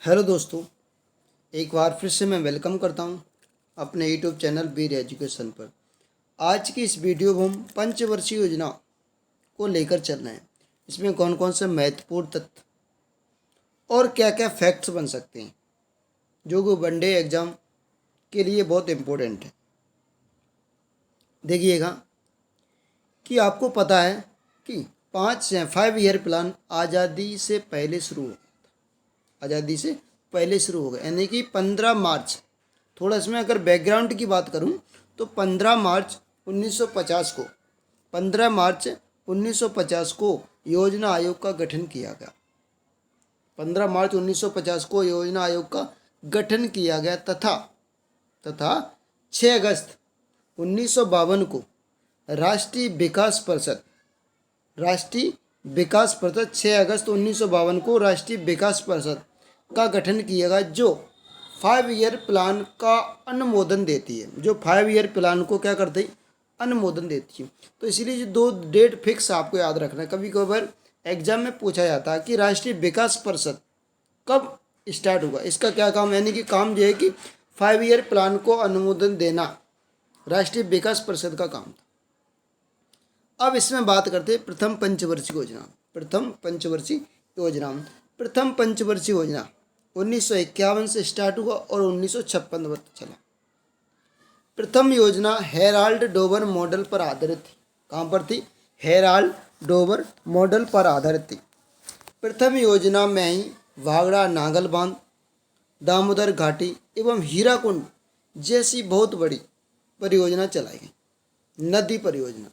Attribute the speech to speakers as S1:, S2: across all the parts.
S1: Hello दोस्तों, एक बार फिर से मैं वेलकम करता हूं अपने यूट्यूब चैनल वीर एजुकेशन पर। आज की इस वीडियो में हम पंचवर्षीय योजना को लेकर चल रहे हैं। इसमें कौन कौन से महत्वपूर्ण तथ्य और क्या क्या फैक्ट्स बन सकते हैं जो कि वनडे एग्ज़ाम के लिए बहुत इम्पोर्टेंट है। देखिएगा कि आपको पता है कि 5 ईयर प्लान आज़ादी से पहले शुरू हो, आज़ादी से पहले शुरू हो गया, यानी कि 15 मार्च। थोड़ा इसमें अगर बैकग्राउंड की बात करूं तो 15 मार्च 1950 को 15 मार्च 1950 को योजना आयोग का गठन किया गया। 15 मार्च 1950 को योजना आयोग का गठन किया गया तथा तथा 6 अगस्त 1952 को राष्ट्रीय विकास परिषद 6 अगस्त 1952 को राष्ट्रीय विकास परिषद का गठन किया गया, जो 5 ईयर प्लान का अनुमोदन देती है, जो 5 ईयर प्लान को क्या करती है, अनुमोदन देती है। तो इसीलिए जो दो डेट फिक्स आपको याद रखना है। कभी कभार एग्जाम में पूछा जाता है कि राष्ट्रीय विकास परिषद कब स्टार्ट होगा, इसका क्या काम, यानी कि काम जो है कि 5 ईयर प्लान को अनुमोदन देना राष्ट्रीय विकास परिषद का काम था। अब इसमें बात करते हैं प्रथम पंचवर्षीय योजना। प्रथम पंचवर्षीय योजना 1951 से स्टार्ट हुआ और 1956 तक चला। प्रथम योजना हेराल्ड डोवर मॉडल पर आधारित थी। कहाँ पर थी? हेराल्ड डोवर मॉडल पर आधारित थी। प्रथम योजना में ही वागड़ा नागल बांध, दामोदर घाटी एवं हीराकुंड जैसी बहुत बड़ी परियोजना चलाई गई, नदी परियोजना।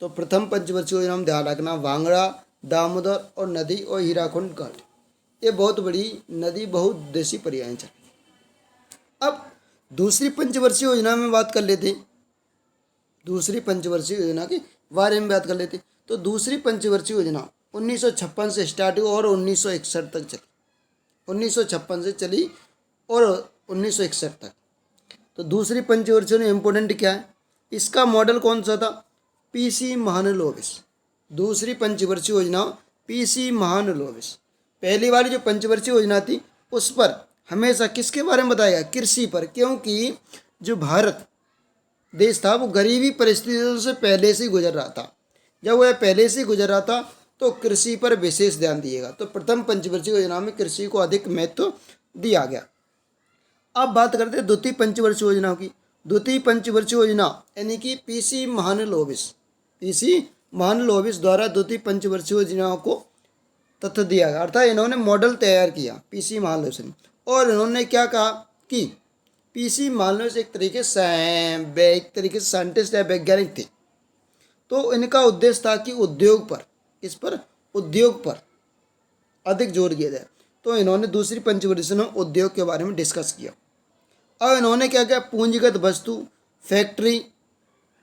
S1: तो प्रथम पंचवर्षीय योजना में ध्यान रखना, वांगड़ा, दामोदर और नदी और हीराकुंड घाटी, ये बहुत बड़ी नदी बहुउद्देशीय परियोजना चली। अब दूसरी पंचवर्षीय योजना में बात कर लेते हैं, दूसरी पंचवर्षीय योजना के बारे में बात कर लेते हैं। तो दूसरी पंचवर्षीय योजना 1956 से स्टार्ट हुई और 1961 तक चली। 1956 से चली और 1961 तक। तो दूसरी पंचवर्षीय योजना इम्पोर्टेंट क्या है, इसका मॉडल कौन सा था? पीसी महालनोबिस। दूसरी पंचवर्षीय योजना पीसी महालनोबिस। पहली वाली जो पंचवर्षीय योजना थी उस पर हमेशा किसके बारे में बताया गया? कृषि पर, क्योंकि जो भारत देश था वो गरीबी परिस्थितियों से पहले से गुजर रहा था। जब वह पहले से गुजर रहा था तो कृषि पर विशेष ध्यान दिएगा। तो प्रथम पंचवर्षीय योजना में कृषि को अधिक महत्व दिया गया। अब बात करते हैं द्वितीय पंचवर्षीय योजना की। द्वितीय पंचवर्षीय योजना यानी कि पीसी महालनोबिस द्वारा द्वितीय पंचवर्षीय योजना को तथ्य दिया गया, अर्थात इन्होंने मॉडल तैयार किया पीसी महालनोबिस ने। और इन्होंने क्या कहा कि पीसी महालनोबिस एक तरीके से साइंटिस्ट या वैज्ञानिक थे। तो इनका उद्देश्य था कि उद्योग पर, इस पर उद्योग पर अधिक जोर दिया जाए। तो इन्होंने दूसरी पंचवर्षीय में उद्योग के बारे में डिस्कस किया। और इन्होंने क्या किया? पूंजीगत वस्तु, फैक्ट्री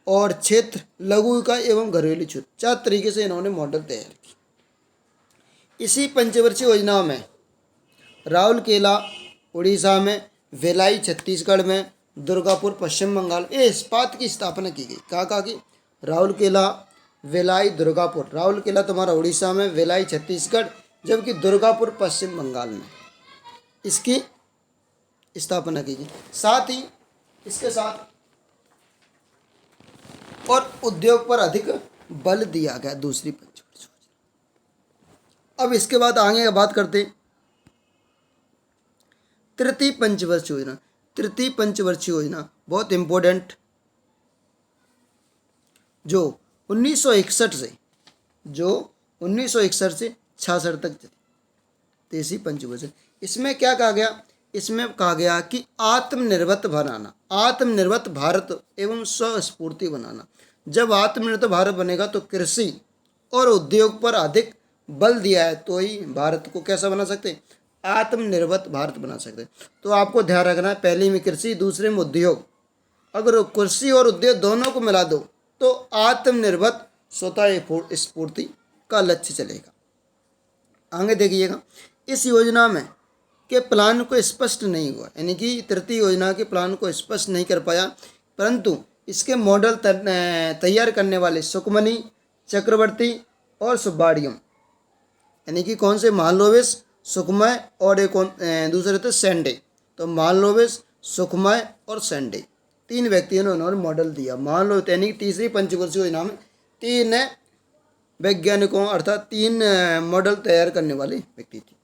S1: और क्षेत्र, लघु इकाई एवं घरेलू क्षेत्र, 4 तरीके से इन्होंने मॉडल तैयार किया। इसी पंचवर्षीय योजना में राउरकेला उड़ीसा में, भिलाई छत्तीसगढ़ में, दुर्गापुर पश्चिम बंगाल ये इस्पात की स्थापना की गई। कहाँ की? राउरकेला, भिलाई, दुर्गापुर। राउरकेला तुम्हारा उड़ीसा में, भिलाई छत्तीसगढ़, जबकि दुर्गापुर पश्चिम बंगाल में इसकी स्थापना की गई। साथ ही इसके साथ और उद्योग पर अधिक बल दिया गया दूसरी पंचवर्षीय योजना। अब इसके बाद आगे बात करते हैं तृतीय पंचवर्षीय योजना। तृतीय पंचवर्षीय योजना बहुत इंपॉर्टेंट, जो 1961 से 66 तक चली। तीसरी पंचवर्षीय, इसमें क्या कहा गया? इसमें कहा गया कि आत्मनिर्भर भारत एवं स्वस्फूर्ति बनाना। जब आत्मनिर्भर भारत बनेगा तो कृषि और उद्योग पर अधिक बल दिया है तो ही भारत को कैसा बना सकते हैं? आत्मनिर्भर भारत बना सकते हैं। तो आपको ध्यान रखना है, पहले में कृषि, दूसरे में उद्योग। अगर कृषि और उद्योग दोनों को मिला दो तो आत्मनिर्भर स्वतः स्फूर्ति का लक्ष्य चलेगा। आगे देखिएगा, इस योजना में के प्लान को स्पष्ट नहीं हुआ, यानी कि तृतीय योजना के प्लान को स्पष्ट नहीं कर पाया, परंतु इसके मॉडल तैयार करने वाले सुकमनी, चक्रवर्ती और सुब्बाडियम, यानी कि कौन से? महालनोबिस सुखमय और एक दूसरे थे सेंडे। तो मालनोबिस, सुखमय और सेंडे, 3 व्यक्तियों ने उन्होंने मॉडल दिया। मालनोबिस यानी कि तीसरी पंचवर्षीय योजना में 3 वैज्ञानिकों अर्थात 3 मॉडल तैयार करने वाले व्यक्ति थे।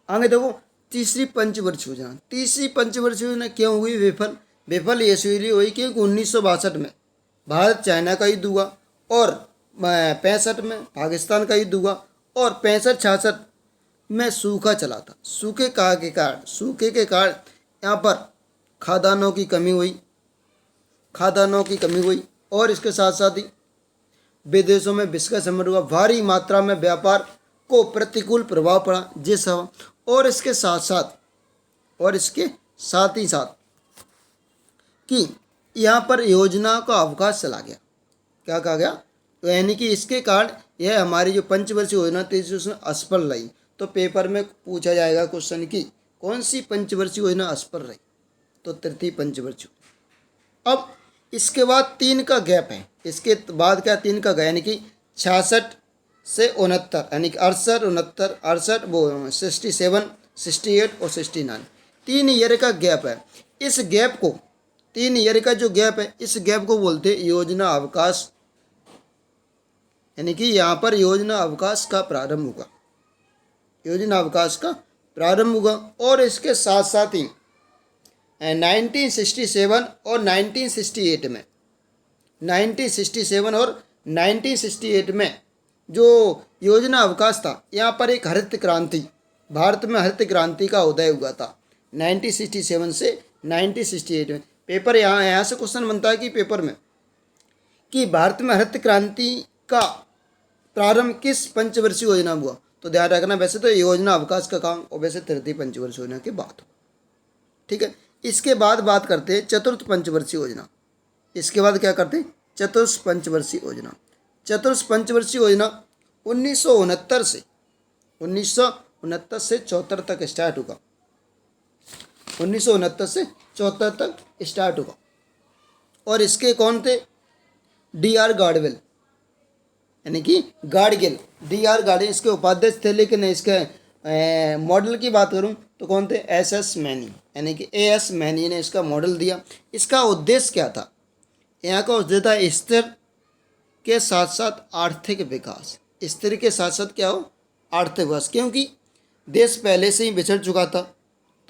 S1: आगे देखो तीसरी पंचवर्षीय योजना। तीसरी पंचवर्षीय योजना क्यों हुई विफल? विफल इसलिए हुई क्योंकि 1962 में भारत चाइना का युद्ध हुआ और 65 में पाकिस्तान का युद्ध हुआ और 65-66 में सूखा चला था। सूखे के कारण यहाँ पर खाद्यान्नों की कमी हुई और इसके साथ साथ ही विदेशों में विष का संकट हुआ। भारी मात्रा में व्यापार को प्रतिकूल प्रभाव पड़ा जिस और इसके साथ ही कि यहाँ पर योजना का अवकाश चला गया। क्या कहा गया? तो यानी कि इसके कारण यह हमारी जो पंचवर्षीय योजना थी उसमें असफल रही। तो पेपर में पूछा जाएगा क्वेश्चन की कौन सी पंचवर्षीय योजना असफल रही? तो तृतीय पंचवर्षीय। अब इसके बाद 3 का गैप है। इसके बाद क्या 3 का गैप यानी कि 66 से 69 यानी कि 68 वो 67, 68 और 69, 3 ईयर का गैप है। इस गैप को 3 ईयर का जो गैप है इस गैप को बोलते हैं योजना अवकाश। यानी कि यहाँ पर योजना अवकाश का प्रारंभ होगा और इसके साथ साथ ही 1967 और 1968 में जो योजना अवकाश था यहाँ पर एक हरित क्रांति, भारत में हरित क्रांति का उदय हुआ था 1967 से 1968 में। पेपर यहाँ से क्वेश्चन बनता है कि पेपर में कि भारत में हरित क्रांति का प्रारंभ किस पंचवर्षीय योजना हुआ? तो ध्यान रखना वैसे तो योजना अवकाश का काम और वैसे तृतीय पंचवर्षीय योजना की बात हो। ठीक है, इसके बाद बात करते हैं चतुर्थ पंचवर्षीय योजना। इसके बाद क्या करते हैं? चतुर्थ पंचवर्षीय योजना। चतुर्थ पंचवर्षीय योजना 1969 से 74 तक स्टार्ट होगा। 1969 से 74 तक स्टार्ट होगा और इसके कौन थे? D.R. गाडगिल यानी कि गाडगिल, D.R. गाडगिल इसके उपाध्यक्ष थे। लेकिन इसके मॉडल की बात करूं तो कौन थे? S.S. मैनी यानी कि A.S. मैनी ने इसका मॉडल दिया। इसका उद्देश्य क्या था? यहाँ का उद्देश्य था स्थिर के साथ साथ आर्थिक विकास। स्थिर के साथ साथ क्या हो? आर्थिक विकास, क्योंकि देश पहले से ही बिछड़ चुका था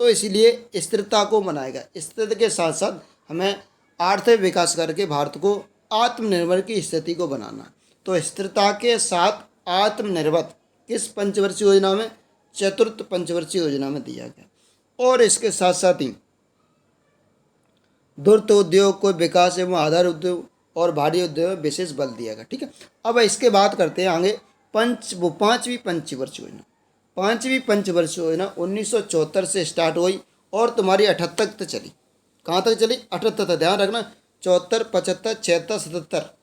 S1: तो इसीलिए स्थिरता को बनाएगा। स्थिरता के साथ साथ हमें आर्थिक विकास करके भारत को आत्मनिर्भर की स्थिति को बनाना। तो स्थिरता के साथ आत्मनिर्भर किस पंचवर्षीय योजना में? चतुर्थ पंचवर्षीय योजना में दिया गया। और इसके साथ साथ ही दूरस्थ उद्योग को विकास एवं आधार उद्योग और भारी उद्योग में विशेष बल दिया गया। ठीक है, अब इसके बात करते हैं आगे पांचवी पंचवर्षीय योजना। पांचवी पंचवर्षीय योजना 1974 से स्टार्ट हुई और तुम्हारी 78 तक चली। कहाँ तक चली? 78 तक। ध्यान रखना 74, 75, 76, 77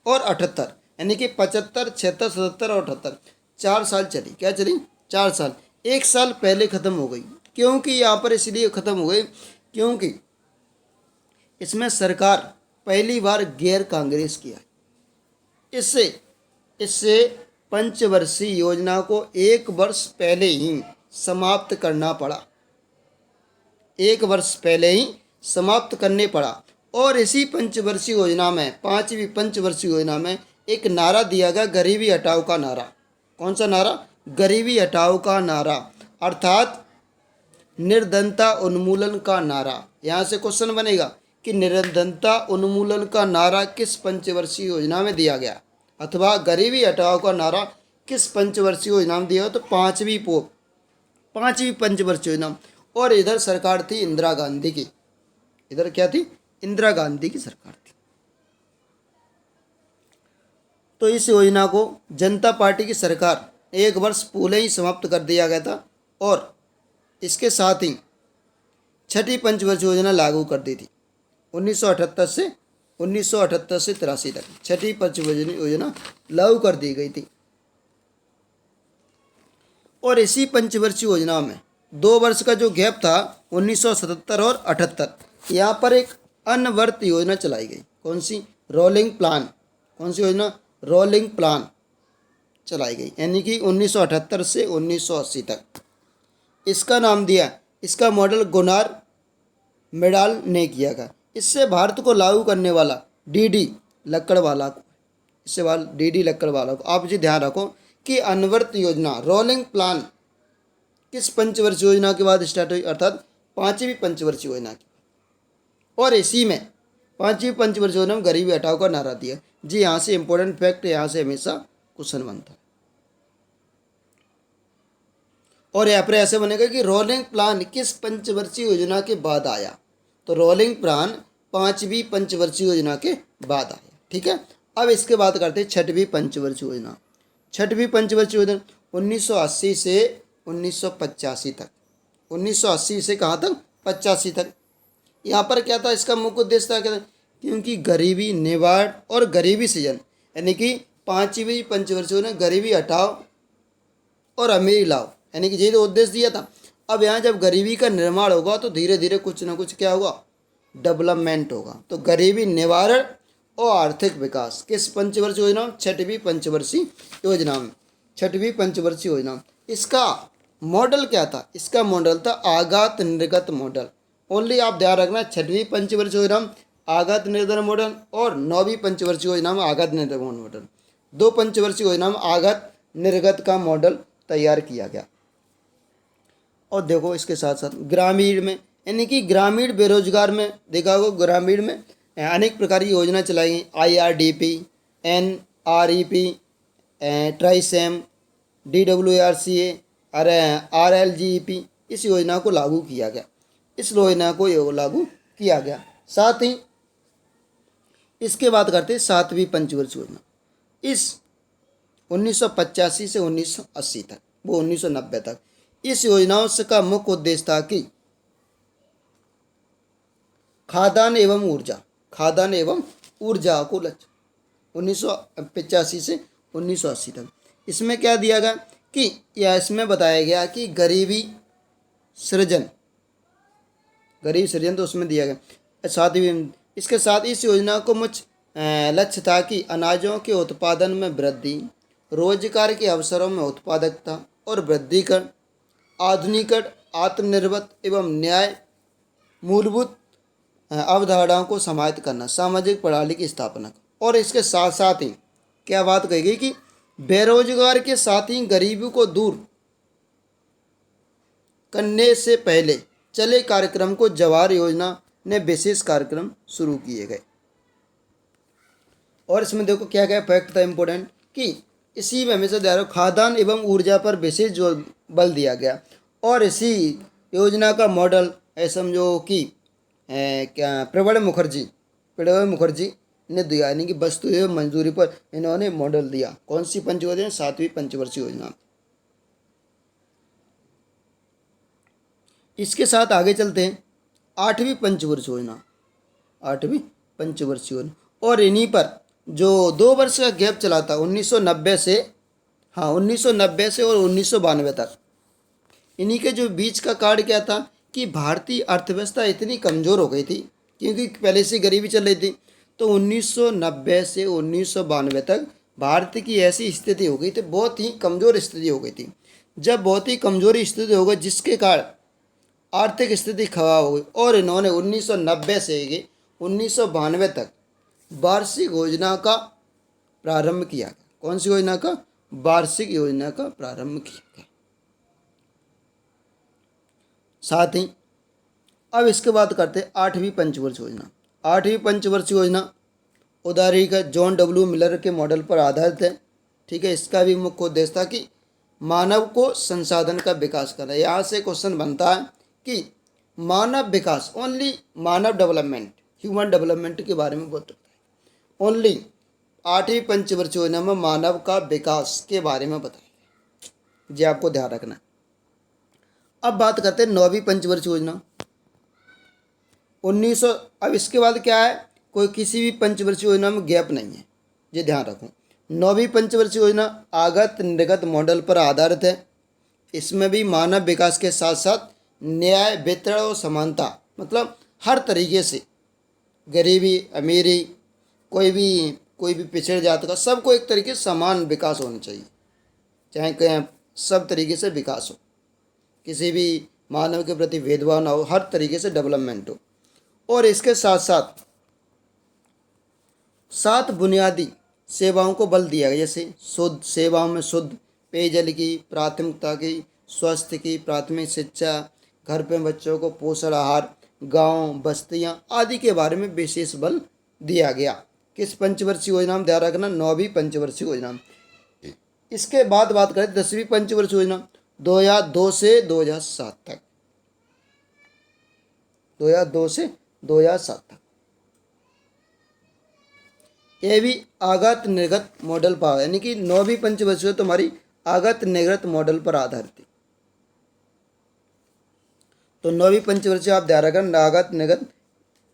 S1: और 78 यानी कि 75, 76, 77 और 78 4 साल चली। क्या चली? 4 साल। 1 साल पहले ख़त्म हो गई। क्योंकि यहाँ पर इसलिए ख़त्म हो गई क्योंकि इसमें सरकार पहली बार गैर कांग्रेस की आई। इससे पंचवर्षीय योजना को 1 वर्ष पहले ही समाप्त करना पड़ा। 1 वर्ष पहले ही समाप्त करने पड़ा। और इसी पंचवर्षीय योजना में, पांचवी पंचवर्षीय योजना में एक नारा दिया गया, गरीबी हटाओ का नारा। कौन सा नारा? गरीबी हटाओ का नारा, अर्थात निर्धनता उन्मूलन का नारा। यहाँ से क्वेश्चन बनेगा कि निर्धनता उन्मूलन का नारा किस पंचवर्षीय योजना में दिया गया, अथवा गरीबी हटाओ का नारा किस पंचवर्षीय योजना में दिया हो? तो पांचवी पंचवर्षीय योजना। और इधर सरकार थी इंदिरा गांधी की। इधर क्या थी? इंदिरा गांधी की सरकार थी। तो इस योजना को जनता पार्टी की सरकार 1 वर्ष पहले ही समाप्त कर दिया गया था और इसके साथ ही छठी पंचवर्षीय योजना लागू कर दी थी 1978 से 83 तक। छठी पंचवर्षीय योजना लागू कर दी गई थी। और इसी पंचवर्षीय योजना में 2 वर्ष का जो गैप था 1977 और 78, यहाँ पर एक अनवर्त योजना चलाई गई। कौन सी? Rolling plan. कौन सी योजना? Rolling plan. चलाई गई, यानी कि 1978 से 1980 तक। इसका नाम दिया, इसका मॉडल गुनार मेडाल ने किया गया। इससे भारत को लागू करने वाला डीडी लक्कड़वाला को, इससे वाला डीडी लक्कड़वाला को, आप जी ध्यान रखो कि अनवर्त योजना रोलिंग प्लान किस पंचवर्षीय योजना के बाद स्टार्ट हुई, अर्थात पांचवी पंचवर्षीय योजना की। और इसी में पांचवी पंचवर्षीय योजना में गरीबी हटाओ का नारा दिया। जी यहाँ से इंपॉर्टेंट फैक्ट, यहाँ से हमेशा क्वेश्चन बनता है। और यहाँ पर ऐसे बनेगा कि रोलिंग प्लान किस पंचवर्षीय योजना के बाद आया, तो रोलिंग प्लान पांचवी पंचवर्षीय योजना के बाद आया। ठीक है, अब इसके बाद करते हैं छठवीं पंचवर्षीय योजना। छठवीं पंचवर्षीय योजना 1980 से 1985 तक, 1980 से कहाँ तक, 85 तक। यहाँ पर क्या था, इसका मुख्य उद्देश्य था क्या था, क्योंकि गरीबी निवारण और गरीबी सृजन, यानी कि पांचवी पंचवर्षीय योजना गरीबी हटाओ और अमीरी लाओ, यानी कि यही तो उद्देश्य दिया था। अब यहाँ जब गरीबी का निर्माण होगा तो धीरे धीरे कुछ ना कुछ क्या होगा, डेवलपमेंट होगा। तो गरीबी निवारण और आर्थिक विकास किस पंचवर्षीय योजना, छठवीं पंचवर्षीय योजना में, छठवीं पंचवर्षीय योजना। इसका मॉडल क्या था, इसका मॉडल था आगत निर्गत मॉडल। ओनली आप ध्यान रखना, छठवीं पंचवर्षीय योजना आगत निर्गत मॉडल और नौवीं पंचवर्षीय योजना में आगत निर्गत मॉडल, दो पंचवर्षीय योजना में आगत निर्गत का मॉडल तैयार किया गया। और देखो इसके साथ साथ ग्रामीण में, यानी कि ग्रामीण बेरोजगार में देखा होगा, ग्रामीण में अनेक प्रकार की योजना चलाई गई, IRDP, NREP, ट्राइसेम, DWRCA और RLGEP, इस योजना को लागू किया गया, इस योजना को लागू किया गया। साथ ही इसके बाद करते हैं सातवीं पंचवर्षीय योजना। इस 1985 से 1980 तक, वो 1990 तक, इस योजनाओं से का मुख्य उद्देश्य था कि खाद्यान्न एवं ऊर्जा, खाद्यान्न एवं ऊर्जा को लक्ष्य, 1985 से 1980 तक। इसमें क्या दिया गया कि, या इसमें बताया गया कि गरीबी सृजन, गरीब सृजन तो उसमें दिया गया। साथ ही इसके साथ इस योजना को मुख्य लक्ष्य था कि अनाजों के उत्पादन में वृद्धि, रोजगार के अवसरों में उत्पादकता और वृद्धि कर, आधुनिकरण, आत्मनिर्भर एवं न्याय, मूलभूत अवधारणाओं को समाहित करना, सामाजिक प्रणाली की स्थापना। और इसके साथ साथ ही क्या बात कही गई कि बेरोजगार के साथ ही गरीबी को दूर करने से पहले चले कार्यक्रम को जवाहर योजना ने विशेष कार्यक्रम शुरू किए गए। और इसमें देखो क्या क्या फैक्ट था इंपॉर्टेंट, कि इसी में हमेशा ध्यान रखो खाद्यान्न एवं ऊर्जा पर विशेष जोर बल दिया गया। और इसी योजना का मॉडल है, समझो कि क्या प्रणब मुखर्जी ने दिया, यानी कि वस्तु एवं मंजूरी पर इन्होंने मॉडल दिया। कौन सी पंचवर्षीय योजना, सातवीं पंचवर्षीय योजना। इसके साथ आगे चलते हैं आठवीं पंचवर्षीय योजना, आठवीं पंचवर्षीय योजना। और इन्हीं पर जो 2 वर्ष का गैप चला था 1990 से, हाँ 1990 से और 1992 तक, इन्हीं के जो बीच का कार्ड क्या था कि भारतीय अर्थव्यवस्था इतनी कमज़ोर हो गई थी क्योंकि पहले से गरीबी चल रही थी। तो 1990 से 1992 तक भारत की ऐसी स्थिति हो गई थी, बहुत ही कमज़ोर स्थिति हो गई थी। जब बहुत ही कमज़ोर स्थिति हो गई जिसके कारण आर्थिक स्थिति खराब हो गई, और इन्होंने 1990 से 1992 तक वार्षिक योजना का प्रारंभ किया। कौन सी योजना का, वार्षिक योजना का प्रारंभ किया गया। साथ ही अब इसके बाद करते हैं आठवीं पंचवर्षीय योजना। आठवीं पंचवर्षीय योजना उदारीकृत जॉन डब्ल्यू मिलर के मॉडल पर आधारित है। ठीक है, इसका भी मुख्य उद्देश्य था कि मानव को संसाधन का विकास करना। यहाँ से क्वेश्चन बनता है कि मानव विकास, ओनली मानव डेवलपमेंट, ह्यूमन डेवलपमेंट के बारे में बोलते हैं। ओनली आठवीं पंचवर्षीय योजना में मानव का विकास के बारे में बताया, जी आपको ध्यान रखना है। अब बात करते हैं नौवीं पंचवर्षीय योजना 1900। अब इसके बाद क्या है, कोई किसी भी पंचवर्षीय योजना में गैप नहीं है, ये ध्यान रखो। नौवीं पंचवर्षीय योजना आगत निर्गत मॉडल पर आधारित है। इसमें भी मानव विकास के साथ साथ न्याय, वितरण और समानता, मतलब हर तरीके से गरीबी, अमीरी, कोई भी पिछड़े जात का, सबको एक तरीके से समान विकास होना चाहिए। चाहे कहीं सब तरीके से विकास हो, किसी भी मानव के प्रति भेदभाव ना हो, हर तरीके से डेवलपमेंट हो। और इसके साथ साथ 7 बुनियादी सेवाओं को बल दिया गया, जैसे शुद्ध सेवाओं में शुद्ध पेयजल की प्राथमिकता की, स्वास्थ्य की, प्राथमिक शिक्षा, घर पे बच्चों को पोषण आहार, गांव बस्तियां आदि के बारे में विशेष बल दिया गया। किस पंचवर्षीय योजना में ध्यान रखना, 9वीं पंचवर्षीय योजना में। इसके बाद बात करें 10वीं पंचवर्षीय योजना 2002 से 2007 तक, 2002 से 2007 तक। ये भी आगत निर्गत मॉडल पर, यानी कि 9वीं पंचवर्षीय तुम्हारी आगत निर्गत मॉडल पर आधारित थी। तो 9वीं पंचवर्षीय आप ध्यान रखना आगत निर्गत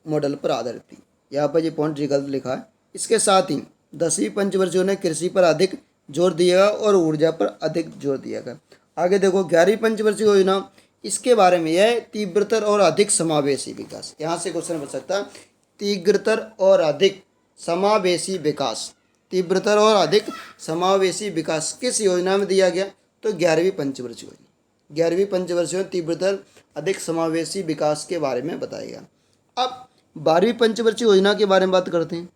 S1: मॉडल पर आधारित थी। यहाँ पर ये पॉइंट गलत लिखा है। इसके साथ ही 10वीं पंचवर्षीय ने कृषि पर अधिक जोर दिया और ऊर्जा पर अधिक जोर दिया गया। आगे देखो 11वीं पंचवर्षीय योजना, इसके बारे में यह तीव्रतर और अधिक समावेशी विकास। यहाँ से क्वेश्चन बन सकता है, तीव्रतर और अधिक समावेशी विकास, तीव्रतर और अधिक समावेशी विकास किस योजना में दिया गया, तो 11वीं पंचवर्षीय योजना। 11वीं पंचवर्षीय में तीव्रतर अधिक समावेशी विकास के बारे में बताया गया। अब 12वीं पंचवर्षीय योजना के बारे में बात करते हैं,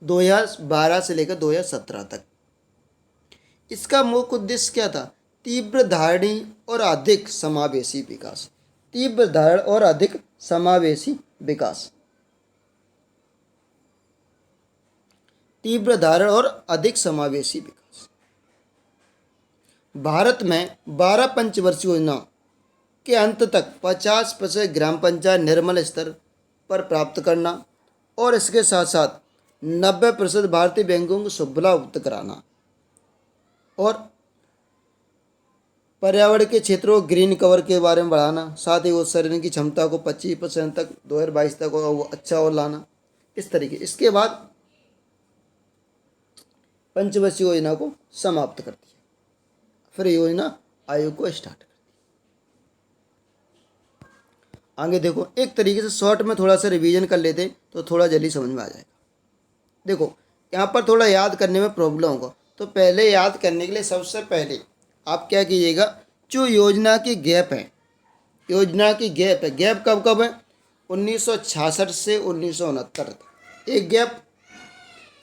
S1: 2012 से लेकर 2017 तक। इसका मुख्य उद्देश्य क्या था, तीव्र धारणी और अधिक समावेशी विकास, तीव्र धारण और अधिक समावेशी विकास, तीव्र धारण और अधिक समावेशी विकास। भारत में 12 पंचवर्षीय योजना के अंत तक 50% ग्राम पंचायत निर्मल स्तर पर प्राप्त करना और इसके साथ साथ 90% भारतीय बैंकों को सुविधा उपलब्ध कराना और पर्यावरण के क्षेत्रों ग्रीन कवर के बारे में बढ़ाना, साथ ही उत्सर्जन की क्षमता को 25% तक 2022 तक वो अच्छा और लाना। इस तरीके इसके बाद पंचवर्षीय योजना को समाप्त कर दिया, फिर योजना आयोग को स्टार्ट कर दिया। आगे देखो एक तरीके से शॉर्ट में थोड़ा सा रिवीजन कर लेते तो थोड़ा जल्दी समझ में आ जाएगा। देखो यहाँ पर थोड़ा याद करने में प्रॉब्लम होगा, तो पहले याद करने के लिए सबसे पहले आप क्या कीजिएगा, जो योजना की गैप है, योजना की गैप है, गैप कब कब है, 1966 से 1969 तक एक गैप,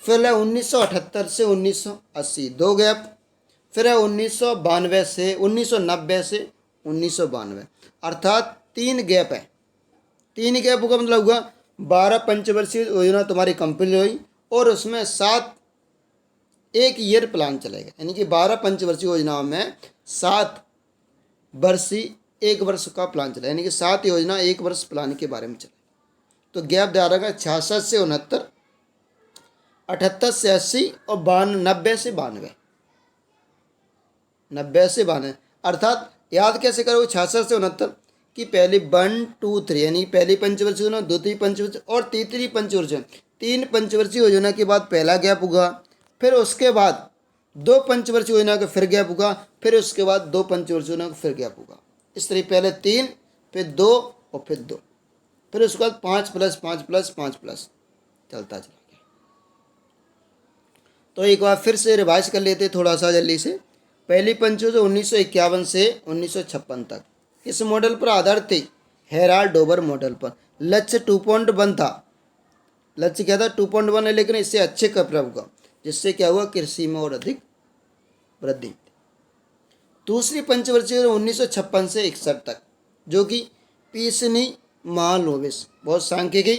S1: फिर है 1978 से 1980 दो गैप, फिर है 1990 से 1992, अर्थात 3 गैप है। 3 गैप का मतलब हुआ 12 पंचवर्षीय योजना तुम्हारी कंप्लीट हुई और उसमें 7 एक ईयर प्लान चलेगा, यानी कि 12 पंचवर्षीय योजनाओं में 7 वर्षीय 1 वर्ष का प्लान चला, यानी कि 7 योजना 1 वर्ष प्लान के बारे में चले। तो गैप ध्यान रखा 66 से 69, 78 से 80 और 90 से 92, 90 से 92, अर्थात याद कैसे करोगे 66 से 69 की पहली 1, 2, 3 यानी पहली पंचवर्षीय योजना, द्वितीय पंचवर्षीय और तीसरी पंचवर्षीय, 3 पंचवर्षीय योजना के बाद पहला गैप होगा, फिर उसके बाद 2 पंचवर्षीय योजना का फिर गैप होगा, फिर उसके बाद 2 पंचवर्षीय योजना का फिर गैप होगा। इस तरह पहले 3 फिर 2 और फिर 2, फिर उसके बाद 5 प्लस 5 प्लस 5 प्लस चलता चला गया। तो एक बार फिर से रिवाइज कर लेते थोड़ा सा जल्दी से। पहली पंचवर्षीय 1951 से 1956 तक इस मॉडल पर आधारित थी, हेराल्ड डोबर मॉडल पर। लक्ष्य 2.1 था, लक्ष्य क्या था 2.1 है, लेकिन इससे अच्छे कपड़ा होगा, जिससे क्या हुआ कृषि में और अधिक वृद्धि। दूसरी पंचवर्षीय 1956 से 61 तक, जो कि पीसनी महालनोबिस, बहुत सांख्यिकी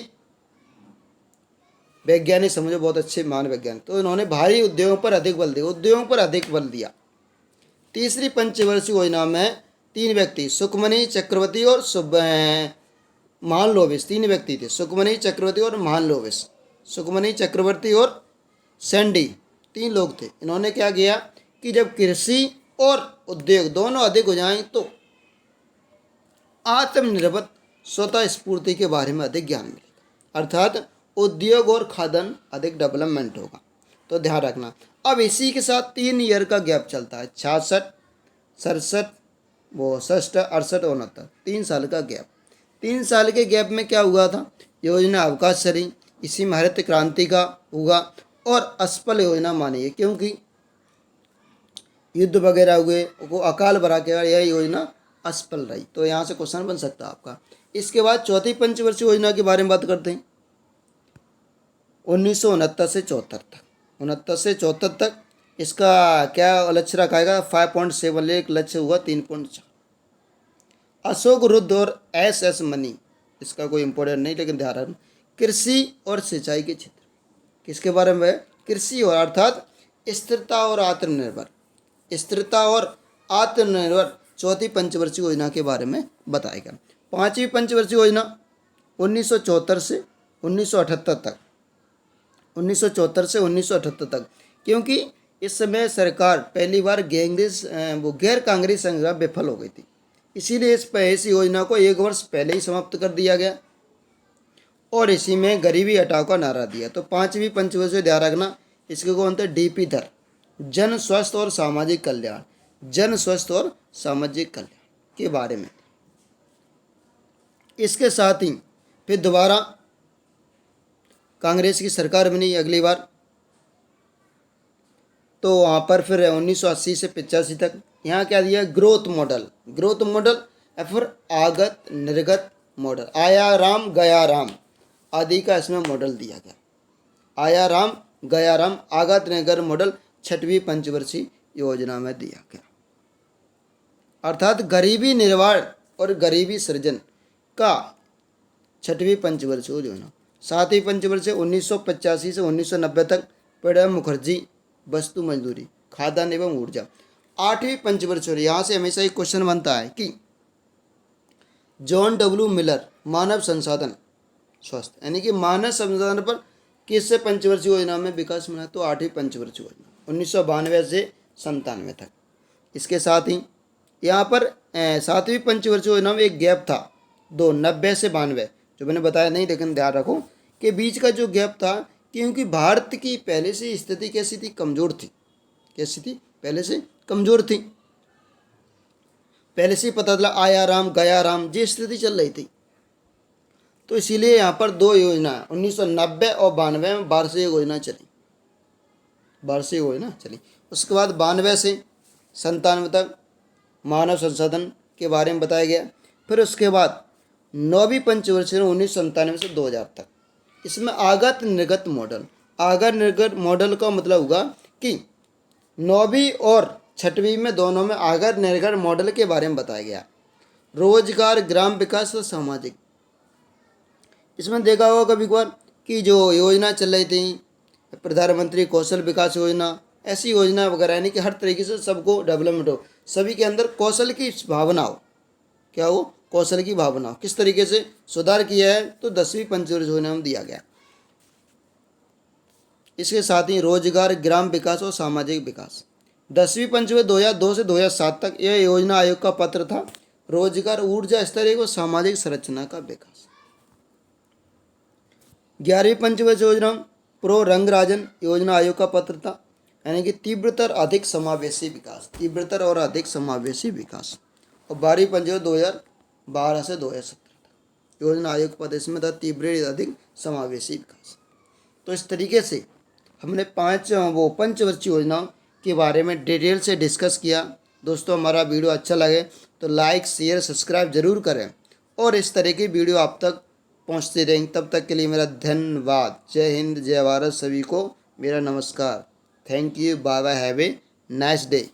S1: वैज्ञानिक समझो, बहुत अच्छे मान वैज्ञानिक, तो इन्होंने भारी उद्योगों पर अधिक बल दिया, उद्योगों पर अधिक बल दिया। तीसरी पंचवर्षीय योजना में 3 व्यक्ति सुखमनी चक्रवर्ती और महालनोबिस, 3 व्यक्ति थे, सुखमनी चक्रवर्ती और महालनोबिस, सुखमनी चक्रवर्ती और सैंडी 3 लोग थे। इन्होंने क्या किया कि जब कृषि और उद्योग दोनों अधिक हो जाएं तो आत्मनिर्भर स्वतः स्फूर्ति के बारे में अधिक ज्ञान मिलेगा, अर्थात उद्योग और खाद्यान्न अधिक डेवलपमेंट होगा। तो ध्यान रखना। अब इसी के साथ 3 ईयर का गैप चलता है, 66, 67, 68, 69, 3 साल का गैप। 3 साल के गैप में क्या हुआ था, योजना अवकाश चली, इसी में हरित क्रांति का हुआ और असफल योजना मानी है, क्योंकि युद्ध वगैरह हुए, वो अकाल बरा के बाद यह योजना असफल रही। तो यहाँ से क्वेश्चन बन सकता है आपका। इसके बाद चौथी पंचवर्षीय योजना के बारे में बात करते हैं। 1969 से 74 तक, 69 से 74 तक इसका क्या लक्ष्य रखा गया? 5.7 एक लक्ष्य हुआ 3.4। अशोक रुद्र और एस मनी, इसका कोई इंपॉर्टेंट नहीं लेकिन ध्यान रखना, कृषि और सिंचाई के क्षेत्र। किसके बारे में? कृषि और अर्थात स्थिरता और आत्मनिर्भर, स्थिरता और आत्मनिर्भर चौथी पंचवर्षीय योजना के बारे में बताएगा। पांचवी पंचवर्षीय योजना 1974 से 1978 तक, 1974 से 1978 तक, क्योंकि इस समय सरकार पहली बार गैर कांग्रेस संघ विफल हो गई थी, इसीलिए इस योजना को 1 वर्ष पहले ही समाप्त कर दिया गया और इसी में गरीबी हटाओ का नारा दिया। तो पांचवी पंचवर्षीय ध्यान रखना, इसके कौन थे? डीपी धर, जन स्वास्थ्य और सामाजिक कल्याण, जन स्वास्थ्य और सामाजिक कल्याण के बारे में। इसके साथ ही फिर दोबारा कांग्रेस की सरकार बनी अगली बार, तो वहाँ पर फिर 1980 से 85 तक यहाँ क्या दिया? ग्रोथ मॉडल, ग्रोथ मॉडल या फिर आगत निर्गत मॉडल, आया राम गया राम आदि का इसमें मॉडल दिया गया। आया राम गया राम आगत निर्गत मॉडल छठवीं पंचवर्षीय योजना में दिया गया। अर्थात गरीबी निर्वाण और गरीबी सृजन का छठवीं पंचवर्षीय योजना। सातवीं पंचवर्षीय 1985 से 1990 तक प्रणब मुखर्जी वस्तु मजदूरी, खाद्यान्न एवं ऊर्जा। आठवीं पंचवर्षीय, यहाँ से हमेशा एक क्वेश्चन बनता है कि जॉन डब्ल्यू मिलर मानव संसाधन स्वास्थ्य, यानी कि मानव संसाधन पर किससे पंचवर्षीय योजना में विकास मिला? तो आठवीं पंचवर्षीय योजना 1992 से 97 तक। इसके साथ ही यहाँ पर सातवीं पंचवर्षीय योजना में एक गैप था 90 से 92, जो मैंने बताया नहीं, लेकिन ध्यान रखो कि बीच का जो गैप था, क्योंकि भारत की पहले से स्थिति कैसी थी? कमज़ोर थी। कैसी थी? पहले से कमज़ोर थी। पहले से पता चला आया राम गया राम जी स्थिति चल रही थी, तो इसीलिए यहाँ पर 2 योजना 1990 और 92 में वार्षिक योजना चली, वार्षिक योजना चली। उसके बाद 92 से 97 तक मानव संसाधन के बारे में बताया गया। फिर उसके बाद 9वीं पंचवर्षीय 1997 से 2000 तक, इसमें आगत निर्गत मॉडल। आगत निर्गत मॉडल का मतलब होगा कि 9वीं और 6वीं में दोनों में आगत निर्गत मॉडल के बारे में बताया गया। रोजगार, ग्राम विकास और सामाजिक, इसमें देखा होगा कभी कभार कि जो योजना चल रही थी प्रधानमंत्री कौशल विकास योजना, ऐसी योजना वगैरह, यानी कि हर तरीके से सबको डेवलपमेंट हो, सभी के अंदर कौशल की भावना हो। क्या हो? कौशल की भावना हो। किस तरीके से सुधार किया है? तो 10वीं पंचवर्षीय योजना में दिया गया। इसके साथ ही रोजगार, ग्राम विकास और सामाजिक विकास। 10वीं पंचवर्षीय 2002 से 2007 तक यह योजना आयोग का पत्र था। रोजगार, ऊर्जा स्तर और सामाजिक संरचना का विकास। 11वीं पंचवर्षीय योजना प्रो रंगराजन योजना आयोग का पत्र था, यानी कि तीव्रतर अधिक समावेशी विकास, तीव्रतर और अधिक समावेशी विकास। और 12वीं पंचवर्षीय 2012 से 2017 तक योजना आयोग का पत्र इसमें था तीव्र अधिक समावेशी विकास। तो इस तरीके से हमने 5 पंचवर्षीय योजनाओं के बारे में डिटेल से डिस्कस किया। दोस्तों, हमारा वीडियो अच्छा लगे तो लाइक, शेयर, सब्सक्राइब जरूर करें और इस तरह की वीडियो आप तक पहुंचती रहेंगी। तब तक के लिए मेरा धन्यवाद। जय हिंद, जय भारत, सभी को मेरा नमस्कार। Thank you, bye bye, have a nice day.